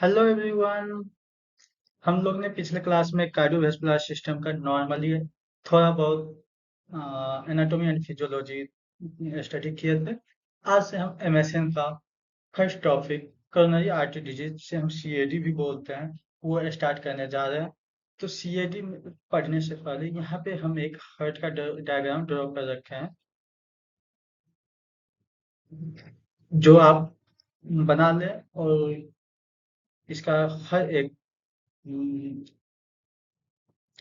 Hello everyone. हम लोग ने पिछले क्लास में कार्डियोवैस्कुलर सिस्टम का नॉर्मली थोड़ा बहुत एनाटॉमी एंड फिजियोलॉजी स्टडी किए थे। आज से हम एमएसएन का first topic coronary artery disease से हम सीएडी भी बोलते हैं वो स्टार्ट करने जा रहे हैं। तो सीएडी पढ़ने से पहले यहाँ पे हम एक हार्ट का डायग्राम ड्रॉ कर रखे हैं जो आप बना लें और इसका हर एक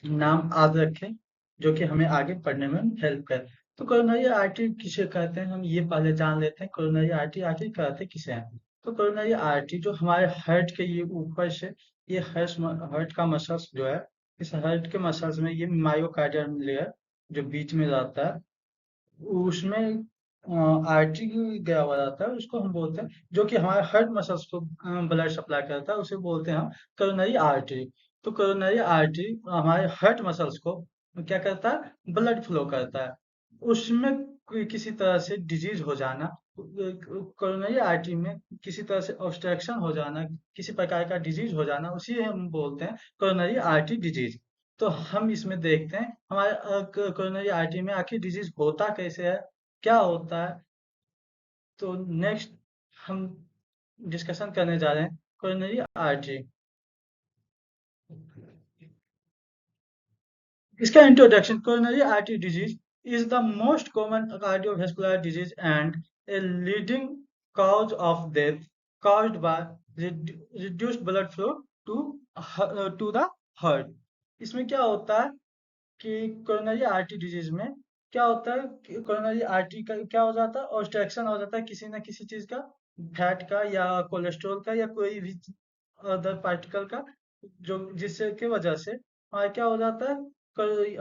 नाम याद रखें जो कि हमें आगे पढ़ने में हेल्प करे। तो कोरोनरी आर्टरी किसे कहते हैं हम ये पहले जान लेते हैं। कोरोनरी आर्टरी आखिर कहते किसे हैं? तो कोरोनरी आर्टरी जो हमारे हार्ट के ये ऊपर से ये हार्ट का मसल्स जो है, इस हार्ट के मसल्स में ये मायोकार्डियम लेयर जो बीच में रहता है उसमें आर्टरी गया हुआ रहता है, उसको हम बोलते हैं जो कि हमारे हार्ट मसल्स को ब्लड सप्लाई करता है, उसे बोलते हैं हम कोरोनरी आर्टरी। तो कोरोनरी आर्टरी हमारे हार्ट मसल्स को क्या करता है, ब्लड फ्लो करता है। उसमें किसी तरह से डिजीज हो जाना, कोरोनरी आर्टरी में किसी तरह से ऑब्स्ट्रक्शन हो जाना, किसी प्रकार का डिजीज हो जाना, उसी हम बोलते हैं कोरोनरी आर्टरी डिजीज। तो हम इसमें देखते हैं हमारे कोरोनरी आर्टरी में आखिर डिजीज होता कैसे है, क्या होता है। तो नेक्स्ट हम डिस्कशन करने जा रहे हैं कोरोनरी आर्टरी। इसका introduction, coronary artery disease is the most common cardiovascular disease and a leading cause of death caused by reduced blood flow to to the heart। इसमें क्या होता है कि कोरोनरी आर्टरी डिजीज में क्या होता है कि कोरोनरी आर्टरी का क्या हो जाता है, ऑब्स्ट्रक्शन हो जाता है किसी ना किसी चीज का, फैट का या कोलेस्ट्रॉल का या कोई भी अदर पार्टिकल का, जो जिससे की वजह से क्या हो जाता है,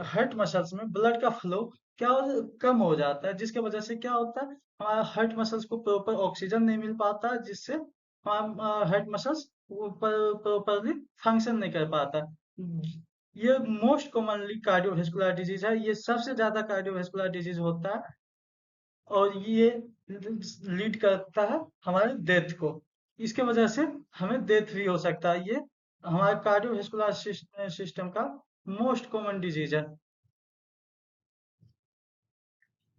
हार्ट मसल्स में ब्लड का फ्लो कम हो जाता है, जिसके वजह से क्या होता है हमारा हार्ट मसल्स को प्रॉपर ऑक्सीजन नहीं मिल पाता है, जिससे हमारा हार्ट मसल्स प्रॉपरली फंक्शन नहीं कर पाता। ये मोस्ट कॉमनली कार्डियोवैस्कुलर डिजीज है, ये सबसे ज्यादा कार्डियोवैस्कुलर डिजीज होता है और ये लीड करता है हमारे डेथ को। इसके वजह से हमें डेथ भी हो सकता है। ये हमारे कार्डियोवैस्कुलर सिस्टम का मोस्ट कॉमन डिजीज है।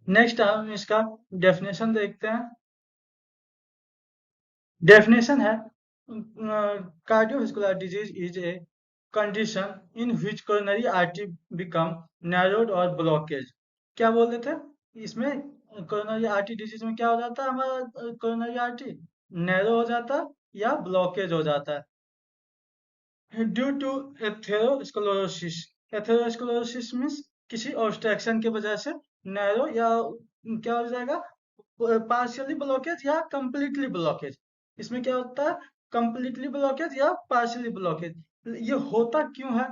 नेक्स्ट हम इसका डेफिनेशन देखते हैं। डेफिनेशन है, cardiovascular disease is a condition in which coronary artery become narrowed और ब्लॉकेज। क्या बोल रहे थे इसमें, कोरोनरी आर्टरी डिजीज में क्या हो जाता है हमारा, कोरोनरी आर्टरी नैरो हो जाता है या ब्लॉकेज हो जाता है due to atherosclerosis. Atherosclerosis means किसी ऑब्स्ट्रक्शन की वजह से नैरो या क्या हो जाएगा, पार्शियली ब्लॉकेज या कंप्लीटली ब्लॉकेज। इसमें क्या होता है, कंप्लीटली ब्लॉकेज या पार्शियली ब्लॉकेज। ये होता क्यों है,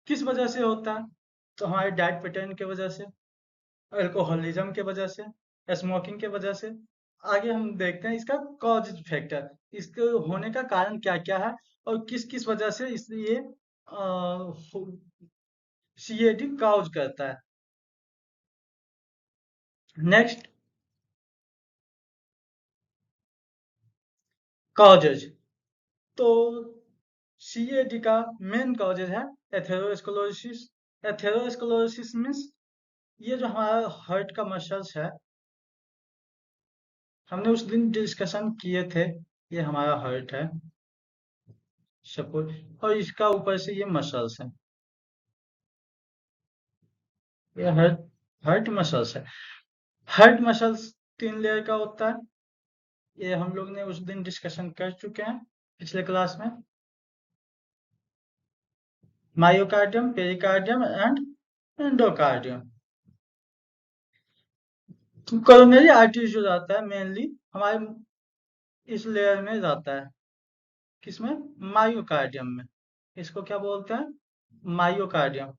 किस वजह से होता है? तो हमारे डाइट पैटर्न की वजह से, अल्कोहलिज्म की वजह से, स्मोकिंग की वजह से। आगे हम देखते हैं इसका कॉज फैक्टर, इसके होने का कारण क्या क्या है और किस किस वजह से इसलिए सीएडी काउज करता है। Next, causes. तो सीएडी का मेन कॉजेज है एथेरोस्क्लेरोसिस। एथेरोस्क्लेरोसिस मीन्स ये जो हमारा हार्ट का मसल्स है, हमने उस दिन डिस्कशन किए थे, ये हमारा हार्ट है सपोज, और इसका ऊपर से ये मसल्स है, ये हार्ट हार्ट मसल्स है। हार्ट मसल्स तीन लेयर का होता है, ये हम लोग ने उस दिन डिस्कशन कर चुके हैं पिछले क्लास में। Myocardium, pericardium and endocardium. Coronary artery जो जाता है मेनली हमारे इस लेयर में जाता है, किसमें, मायोकार्डियम में। इसको क्या बोलते हैं, मायोकार्डियम।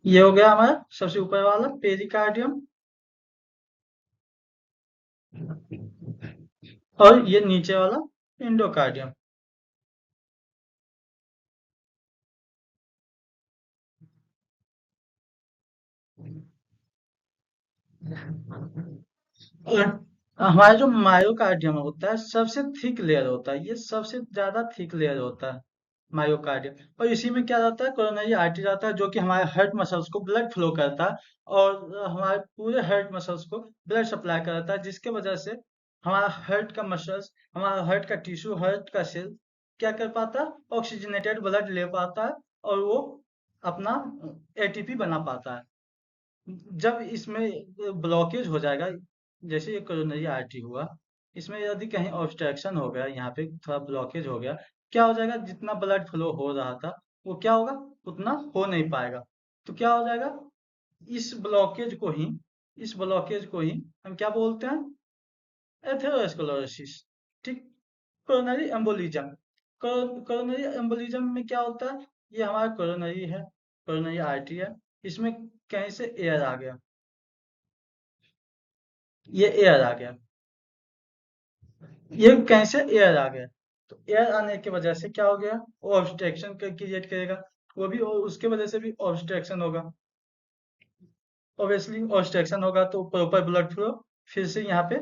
ये हो गया हमारा सबसे ऊपर वाला पेरिकार्डियम, और ये नीचे वाला एंडोकार्डियम। और हमारा जो मायोकार्डियम होता है सबसे थिक लेयर होता है, ये सबसे ज्यादा थिक लेयर होता है मायोकार्डियम। और इसी में क्या रहता है, कोरोनरी आर्टरी रहता है जो कि हमारे हार्ट मसल्स को ब्लड फ्लो करता है और हमारे पूरे हार्ट मसल्स को ब्लड सप्लाई कराता है, जिसके वजह से हमारा हार्ट का मसल्स, हमारा हार्ट का टिश्यू, हार्ट का सेल क्या कर पाता है, ऑक्सीजनेटेड ब्लड ले पाता है और वो अपना एटीपी बना पाता है। जब इसमें ब्लॉकेज हो जाएगा, जैसे ये कोरोनरी आर्टरी हुआ, इसमें यदि कहीं ऑब्स्ट्रक्शन हो गया, यहाँ पे थोड़ा ब्लॉकेज हो गया, क्या हो जाएगा, जितना ब्लड फ्लो हो रहा था वो क्या होगा, उतना हो नहीं पाएगा। तो क्या हो जाएगा, इस ब्लॉकेज को ही इस ब्लॉकेज को ही हम क्या बोलते हैं, एथेरोस्क्लेरोसिस। ठीक। कोरोनरी एम्बोलिज्म, कोरोनरी एम्बोलिज्म में क्या होता है, ये हमारा कोरोनरी है, कोरोनरी आर्टरी है, इसमें कहीं से एयर आ गया, ये एयर आ गया, ये कहीं से एयर आ गया, तो एयर आने की वजह से क्या हो गया, वो ऑब्स्ट्रक्शन क्रिएट करेगा, वो भी उसके वजह से भी ऑब्स्ट्रक्शन होगा। ऑब्वियसली ऑब्स्ट्रक्शन होगा तो प्रॉपर ब्लड फ्लो फिर से यहाँ पे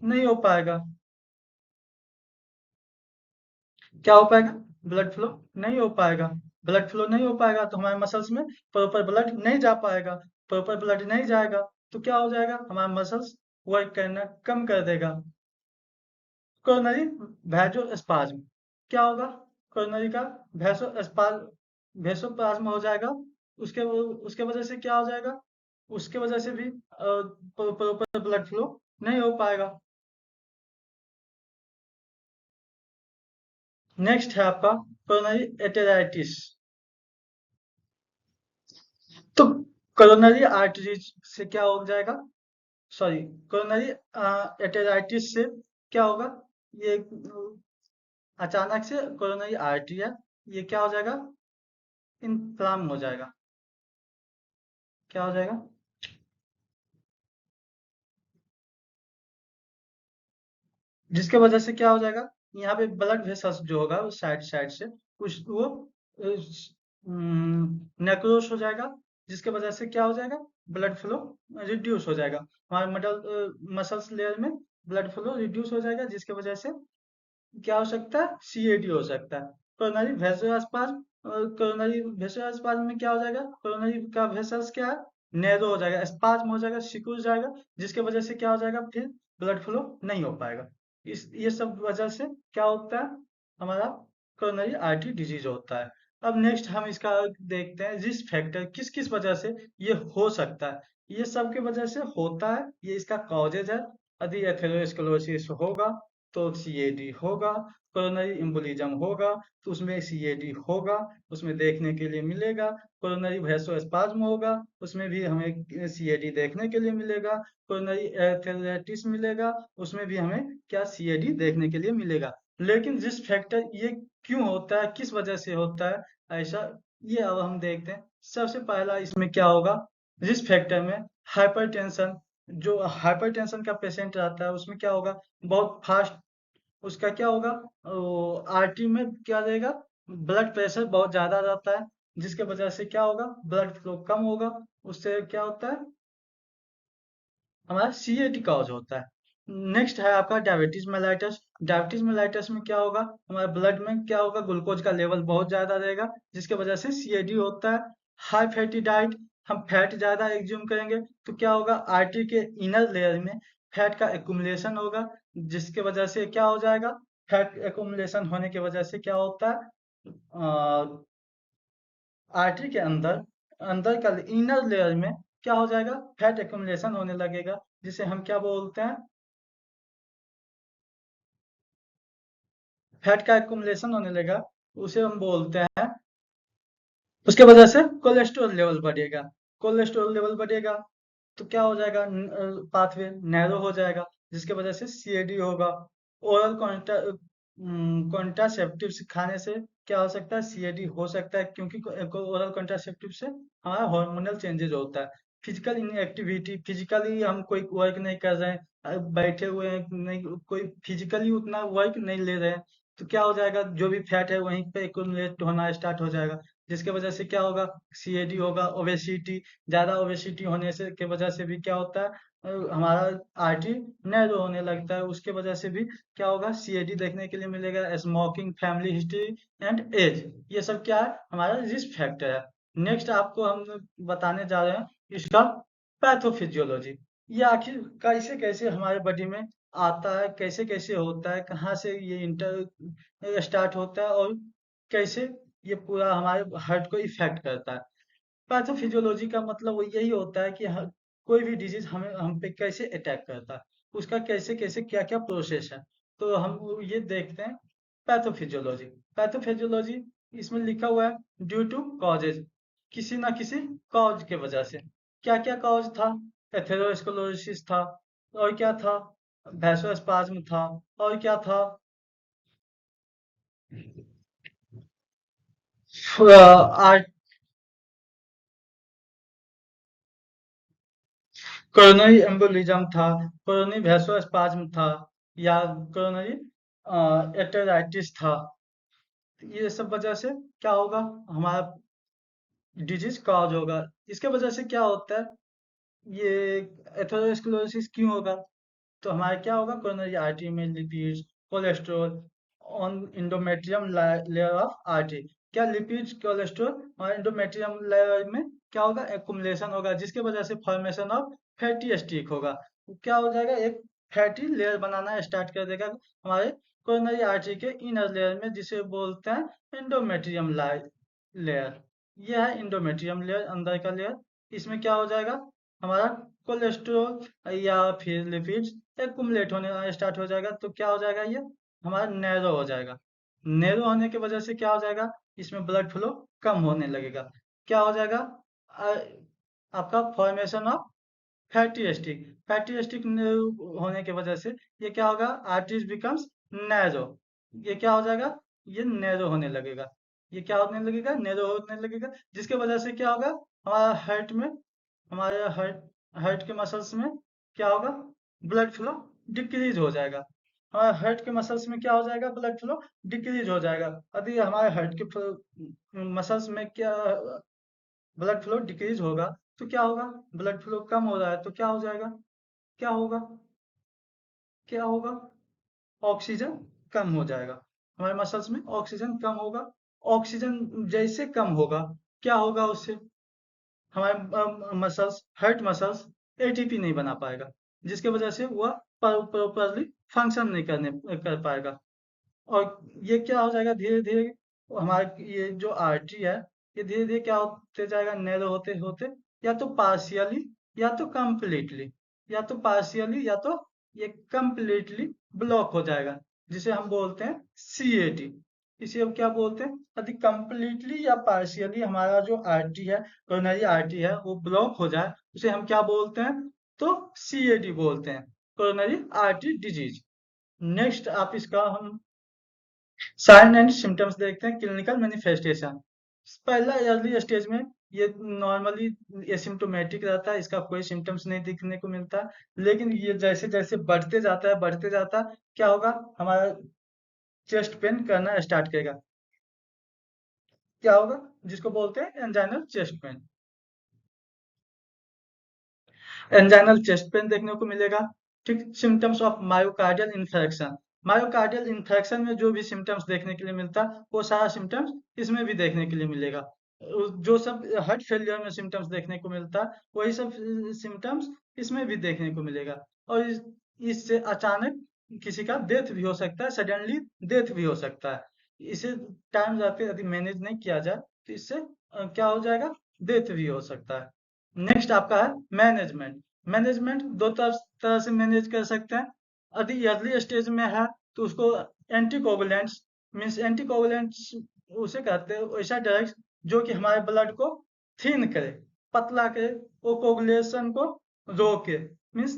नहीं हो पाएगा। क्या हो पाएगा, ब्लड फ्लो नहीं हो पाएगा। ब्लड फ्लो नहीं हो पाएगा तो हमारे मसल्स में प्रॉपर ब्लड नहीं जा पाएगा। प्रॉपर ब्लड नहीं जाएगा तो क्या हो जाएगा, हमारा मसल्स वर्क करना कम कर देगा। कोरोनरी वैसोस्पाज्म क्या होगा, कोरोनरी का वैसोस्पाज्म हो जाएगा। उसके उसके वजह से क्या हो जाएगा, उसके वजह से भी प्रॉपर ब्लड फ्लो नहीं हो पाएगा। नेक्स्ट है आपका कोरोनरी एटेराइटिस। तो कोरोनरी आर्टरीज से क्या हो जाएगा, सॉरी, कोरोनरी एटेराइटिस से क्या होगा, ये अचानक से कोरोनरी आर्टरी है, ये क्या हो जाएगा, इन्फ्लाम हो जाएगा। क्या हो जाएगा, जिसके वजह से क्या हो जाएगा, यहाँ पे ब्लड वेसल्स जो होगा वो साइड साइड से कुछ वो नेक्रोस हो जाएगा, जिसके वजह से क्या हो जाएगा, ब्लड फ्लो रिड्यूस हो जाएगा। हमारे मसल्स लेयर में ब्लड फ्लो रिड्यूस हो जाएगा, जिसके वजह से क्या हो सकता है, सीएडी हो सकता है। कोरोनरी वेसोस्पाज्म, और कोरोनरी वेसोस्पाज्म में क्या हो जाएगा, कोरोनरी का वेसल्स क्या है, नैरो हो जाएगा, स्पाज्म हो जाएगा, सिकुड़ जाएगा, जिसके वजह से क्या हो जाएगा, फिर ब्लड फ्लो नहीं हो पाएगा। इस ये सब वजह से क्या होता है, हमारा कोरोनरी आर्टरी डिजीज होता है। अब नेक्स्ट हम इसका देखते हैं रिस्क फैक्टर किस किस वजह से ये हो सकता है। ये सब के वजह से होता है, ये इसका कॉजेज है। यदि एथेरोस्क्लेरोसिस होगा तो सीएडी होगा, कोरोनरी एम्बोलिज्म होगा तो उसमें सीएडी होगा, उसमें देखने के लिए मिलेगा। कोरोनरी वैसोस्पाज्म होगा, उसमें भी हमें सीएडी देखने के लिए मिलेगा। कोरोनरी एथेराइटिस मिलेगा, उसमें भी हमें क्या, सीएडी देखने के लिए मिलेगा। लेकिन रिस्क फैक्टर ये क्यों होता है, किस वजह से होता है ऐसा, ये अब हम देखते हैं। सबसे पहला इसमें क्या होगा, रिस्क फैक्टर में हाइपरटेंशन। जो हाइपरटेंशन का पेशेंट रहता है उसमें क्या होगा, बहुत फास्ट उसका क्या होगा, आर्टरी में क्या रहेगा, ब्लड प्रेशर बहुत ज्यादा रहता है, जिसके वजह से क्या होगा, ब्लड फ्लो कम होगा। उससे क्या होता है, हमारा सीएटी कॉज होता है। नेक्स्ट है आपका डायबिटीज मेलाइटस। डायबिटीज मेलाइटस में क्या होगा, हमारे ब्लड में क्या होगा, ग्लूकोज का लेवल बहुत ज्यादा रहेगा, जिसके वजह से सीएडी होता है। हाई फैटी डाइट, हम फैट ज्यादा एग्ज्यूम करेंगे तो क्या होगा, आर्टरी के इनर लेयर में फैट का एक्युमुलेशन होगा, जिसके वजह से क्या हो जाएगा, फैट एक्युमुलेशन होने की वजह से क्या होता है, आर्टरी के अंदर अंदर का इनर लेयर में क्या हो जाएगा, फैट एक्युमुलेशन होने लगेगा, जिसे हम क्या बोलते हैं, फैट का एक्युमुलेशन होने लगेगा, उसे हम बोलते हैं। उसके वजह से कोलेस्ट्रॉल लेवल बढ़ेगा, कोलेस्ट्रॉल लेवल बढ़ेगा तो क्या हो जाएगा, पाथवे नैरो हो जाएगा, जिसके वजह से सीएडी होगा। ओरल कॉन्ट्रासेप्टिव्स खाने से क्या हो सकता है, सीएडी हो सकता है, क्योंकि ओरल कॉन्ट्रासेप्टिव से हमारा हार्मोनल चेंजेस होता है। फिजिकल इनएक्टिविटी, फिजिकली हम कोई वर्क नहीं कर रहे हैं, बैठे हुए हैं, नहीं कोई फिजिकली उतना वर्क नहीं ले रहे हैं, तो क्या हो जाएगा, जो भी फैट है वहीं पे एक्युमुलेट होना स्टार्ट हो जाएगा, जिसके वजह से क्या होगा, सीएडी होगा। ओबेसिटी, ज्यादा ओबेसिटी होने से के वजह से भी क्या होता है, हमारा आर्टरी नैरो होने लगता है। उसके वजह से भी क्या होगा, सीएडी देखने के लिए मिलेगा। Smoking, family history and age, ये सब क्या है, हमारा रिस्क फैक्टर है। नेक्स्ट आपको हम बताने जा रहे हैं इसका पैथोफिजियोलॉजी। ये आखिर कैसे कैसे हमारे बॉडी में आता है, कैसे कैसे होता है, कहाँ से ये इंटर स्टार्ट होता है, और कैसे ये पूरा हमारे हार्ट को इफेक्ट करता है। पैथोफिजियोलॉजी का मतलब वो यही होता है कि कोई भी डिजीज हमें हम पे कैसे अटैक करता है, उसका कैसे कैसे क्या क्या प्रोसेस है, तो हम वो ये देखते हैं पैथोफिजियोलॉजी। पैथोफिजियोलॉजी इसमें लिखा हुआ है ड्यू टू कॉजेज, किसी ना किसी कॉज के वजह से। क्या क्या कॉज था, एथेरोस्क्लेरोसिस था, और क्या था, वैसोस्पाज्म था, और क्या था, कोरोनरी एम्बोलिज्म था, कोरोनरी वैसोस्पाज्म था, या कोरोनरी एटेराइटिस था। ये सब वजह से क्या होगा, हमारा डिजीज कॉज होगा। इसके वजह से क्या होता है, ये एथेरोस्क्लेरोसिस क्यों होगा, तो हमारे क्या होगा, कोरोनरी आर्टरी में lipids, cholesterol on endometrium layer of artery. क्या लिपिड्स, कोलेस्ट्रॉल और इंडोमेट्रियम लेयर में क्या होगा, एक्युमुलेशन होगा, जिसके वजह से फॉर्मेशन ऑफ फैटी स्ट्रिक होगा। क्या हो जाएगा, एक फैटी लेयर बनाना स्टार्ट कर देगा हमारे कोरोनरी आर्टरी के इनर लेयर में, जिसे बोलते हैं इंडोमेट्रियम लेयर। यह है इंडोमेट्रियम लेयर, अंदर का लेयर। इसमें क्या हो जाएगा, हमारा कोलेस्ट्रॉल या फिर लिपिड्स एक्युमुलेट होने स्टार्ट हो जाएगा। तो क्या हो जाएगा, ये हमारा नैरो हो जाएगा। नैरो होने की वजह से क्या हो जाएगा, इसमें ब्लड फ्लो कम होने लगेगा। क्या हो जाएगा, अ, आपका formation of fatty stick. Fatty stick होने की वजह से ये क्या होगा, आर्टरीज बिकम्स नैरो। ये क्या हो जाएगा, ये नैरो होने लगेगा। ये क्या होने लगेगा, नैरो होने लगेगा, जिसके वजह से क्या होगा, हमारा हार्ट में, हमारे हार्ट हार्ट के मसल्स में क्या होगा, ब्लड फ्लो डिक्रीज हो जाएगा। हमारे हार्ट के मसल्स में क्या हो जाएगा, ब्लड फ्लो डिक्रीज हो जाएगा। यदि हमारे हार्ट के मसल्स में क्या ब्लड फ्लो डिक्रीज होगा, तो क्या होगा, ब्लड फ्लो कम हो रहा है तो क्या हो जाएगा, क्या होगा, क्या होगा, ऑक्सीजन कम हो जाएगा। हमारे मसल्स में ऑक्सीजन कम होगा। ऑक्सीजन जैसे कम होगा, क्या होगा उससे, हमारे मसल्स, हार्ट मसल्स एटीपी नहीं बना पाएगा, जिसके वजह से वह प्रॉपरली फंक्शन नहीं करने कर पाएगा। और ये क्या हो जाएगा, धीरे धीरे हमारा ये जो आर्टरी है, ये धीरे धीरे क्या होते जाएगा, नैरो होते होते या तो पार्शियली या तो कम्प्लीटली, या तो पार्शियली या तो ये कम्प्लीटली ब्लॉक हो जाएगा, जिसे हम बोलते हैं सीएटी। इसे हम क्या बोलते हैं, यदि कम्प्लीटली या पार्शियली हमारा जो आर्टरी है, कोरोनरी आर्टरी है, वो ब्लॉक हो जाए, उसे हम क्या बोलते हैं, तो सीएडी बोलते हैं, कोरोनरी आर्टरी डिजीज। नेक्स्ट आप इसका हम साइन एंड सिम्टम्स देखते हैं, क्लिनिकल मैनिफेस्टेशन। पहला अर्ली स्टेज में ये नॉर्मली एसिम्टोमेटिक रहता है, इसका कोई सिम्टम्स नहीं दिखने को मिलता। लेकिन ये जैसे जैसे बढ़ते जाता है, क्या होगा, हमारा चेस्ट पेन करना स्टार्ट करेगा। क्या होगा, जिसको बोलते हैं anginal chest pain. Anginal chest pain देखने को मिलेगा। ठीक, symptoms of myocardial infection. Myocardial infection में जो भी सिम्टम्स देखने के लिए मिलता है, वो सारा सिम्टम्स इसमें भी देखने के लिए मिलेगा। जो सब हार्ट फेलियर में सिम्टम्स देखने को मिलता है, वही सब सिम्टम्स इसमें भी देखने को मिलेगा। और इससे अचानक किसी का डेथ भी हो सकता है, सडनली डेथ भी हो सकता है। इसे टाइम जाते यदि मैनेज नहीं किया जाए, तो इससे क्या हो जाएगा, डेथ भी हो सकता है। नेक्स्ट आपका है मैनेजमेंट। मैनेजमेंट दो तरह से मैनेज कर सकते हैं। यदि अर्ली स्टेज में है, तो उसको एंटीकोगुलेंट्स, मीन्स एंटीकोगुलेंट्स उसे कहते हैं वैसा ड्रग्स जो कि हमारे ब्लड को थिन करे, पतला करे, वो कोगुलेशन को रोके। मीन्स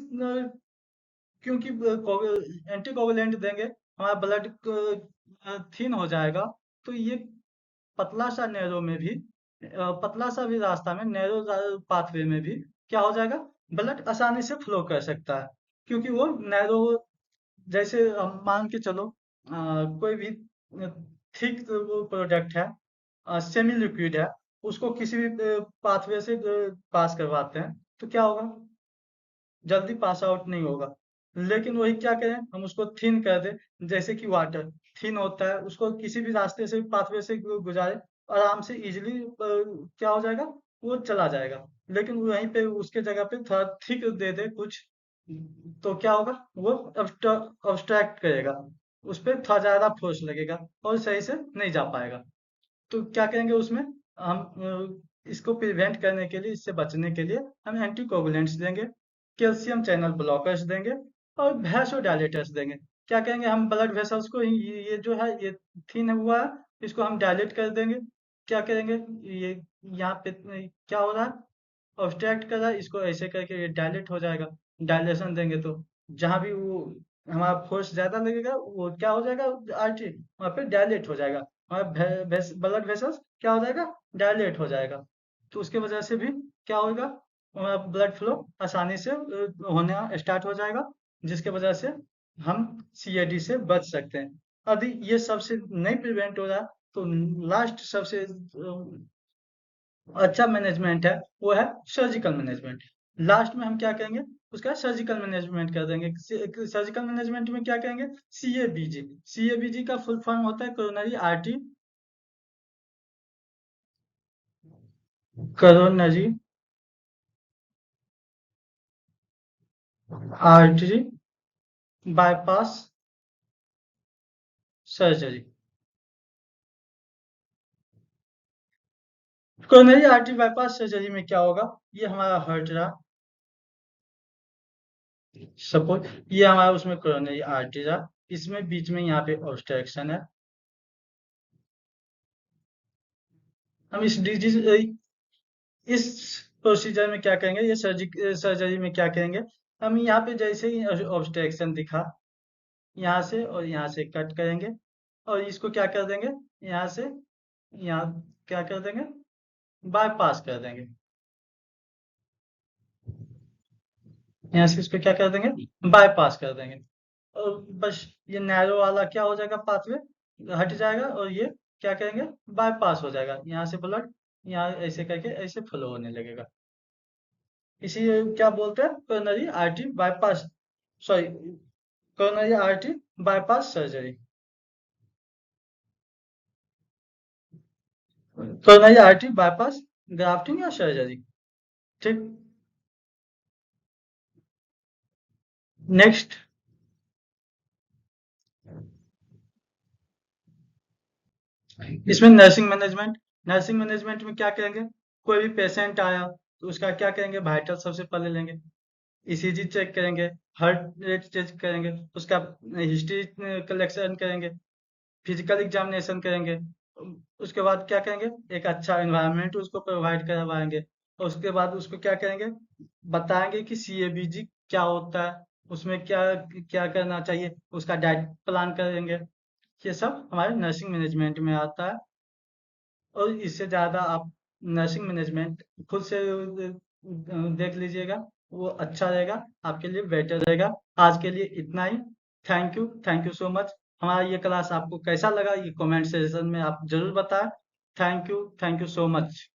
क्योंकि एंटीकोगुलेंट देंगे, हमारा ब्लड थिन हो जाएगा, तो ये पतला सा नैरो में भी, पतला सा भी रास्ता में, नैरो पाथवे में भी क्या हो जाएगा, ब्लड आसानी से फ्लो कर सकता है। क्योंकि वो नैरो, जैसे मान के चलो कोई भी थिक वो प्रोडक्ट है, सेमी लिक्विड है, उसको किसी भी पाथवे से पास करवाते हैं, तो क्या होगा? जल्दी पास आउट नहीं होगा। लेकिन वही क्या करें, हम उसको थिन कर दें, जैसे कि वाटर थिन होता है, उसको किसी भी रास्ते से पाथवे से गुजारे, आराम से इजीली क्या हो जाएगा, वो चला जाएगा। लेकिन वहीं पे उसके जगह पे थोड़ा थिक दे दे कुछ, तो क्या होगा, वो ऑब्स्ट्रैक्ट करेगा, उस पर थोड़ा ज्यादा फोर्स लगेगा और सही से नहीं जा पाएगा। तो क्या करेंगे उसमें, हम इसको प्रिवेंट करने के लिए, इससे बचने के लिए हम एंटीकोगुलेंट्स देंगे, कैल्शियम चैनल ब्लॉकर्स देंगे और वैसोडाइलेटर्स देंगे। क्या करेंगे, हम ब्लड वेसल्स को ये जो है, ये थिन हुआ है, इसको हम डायलेट कर देंगे। क्या करेंगे, ये यहाँ पे क्या हो रहा है, ऑब्स्ट्रैक्ट कर रहा है, इसको ऐसे करके ये डायलेट हो जाएगा। डायलेशन देंगे तो जहाँ भी वो हमारा फोर्स ज्यादा लगेगा, वो क्या हो जाएगा, आर्टरी वहाँ पे डायलेट हो जाएगा, हमारा ब्लड वेसल्स क्या हो जाएगा, डायलेट हो जाएगा। तो उसके वजह से भी क्या होगा, हमारा ब्लड फ्लो आसानी से होना स्टार्ट हो जाएगा, जिसके वजह से हम सीएडी से बच सकते हैं। यदि ये सबसे नहीं प्रिवेंट हो रहा, तो लास्ट सबसे अच्छा मैनेजमेंट है, वो है सर्जिकल मैनेजमेंट। लास्ट में हम क्या करेंगे, उसका सर्जिकल मैनेजमेंट कर देंगे। सर्जिकल मैनेजमेंट में क्या करेंगे, सीएबीजी। सीएबीजी का फुल फॉर्म होता है coronary artery, coronary artery bypass surgery. Coronary artery bypass surgery में क्या होगा, ये हमारा हार्ट रहा, सपोज ये हमारा उसमें कोरोनरी आर्टरी रहा, इसमें बीच में यहाँ पे ऑब्स्ट्रक्शन है। हम इस प्रोसीजर में क्या करेंगे, ये सर्जरी में क्या करेंगे, हम यहाँ पे जैसे ही ऑब्स्ट्रक्शन दिखा, यहाँ से और यहाँ से कट करेंगे, और इसको क्या कर देंगे, यहाँ से यहाँ क्या कर देंगे, बाईपास कर देंगे। यहाँ से इसको क्या कर देंगे, बाईपास कर देंगे, और बस ये नैरो वाला क्या हो जाएगा, पाथवे हट जाएगा, और ये क्या करेंगे, बाईपास हो जाएगा। यहाँ से ब्लड यहाँ ऐसे करके ऐसे फ्लो होने लगेगा। इसी क्या बोलते हैं, coronary artery bypass, sorry, coronary artery bypass surgery, coronary artery bypass grafting या सर्जरी। ठीक, नेक्स्ट, इसमें नर्सिंग मैनेजमेंट। नर्सिंग मैनेजमेंट में क्या करेंगे, कोई भी पेशेंट आया तो उसका क्या करेंगे, वाइटल सबसे पहले लेंगे, ईसीजी चेक करेंगे, हार्ट रेट चेक करेंगे, उसका हिस्ट्री कलेक्शन करेंगे, फिजिकल एग्जामिनेशन करेंगे। उसके बाद क्या करेंगे, एक अच्छा एनवायरनमेंट उसको प्रोवाइड करवाएंगे, और उसके बाद उसको क्या करेंगे, बताएंगे कि सीएबीजी क्या होता है, उसमें क्या क्या करना चाहिए, उसका डाइट प्लान करेंगे। ये सब हमारे नर्सिंग मैनेजमेंट में आता है। और इससे ज़्यादा आप नर्सिंग मैनेजमेंट खुद से देख लीजिएगा, वो अच्छा रहेगा, आपके लिए बेटर रहेगा। आज के लिए इतना ही। Thank you so much. हमारा ये क्लास आपको कैसा लगा, ये कमेंट सेक्शन में आप जरूर बताएं। Thank you so much.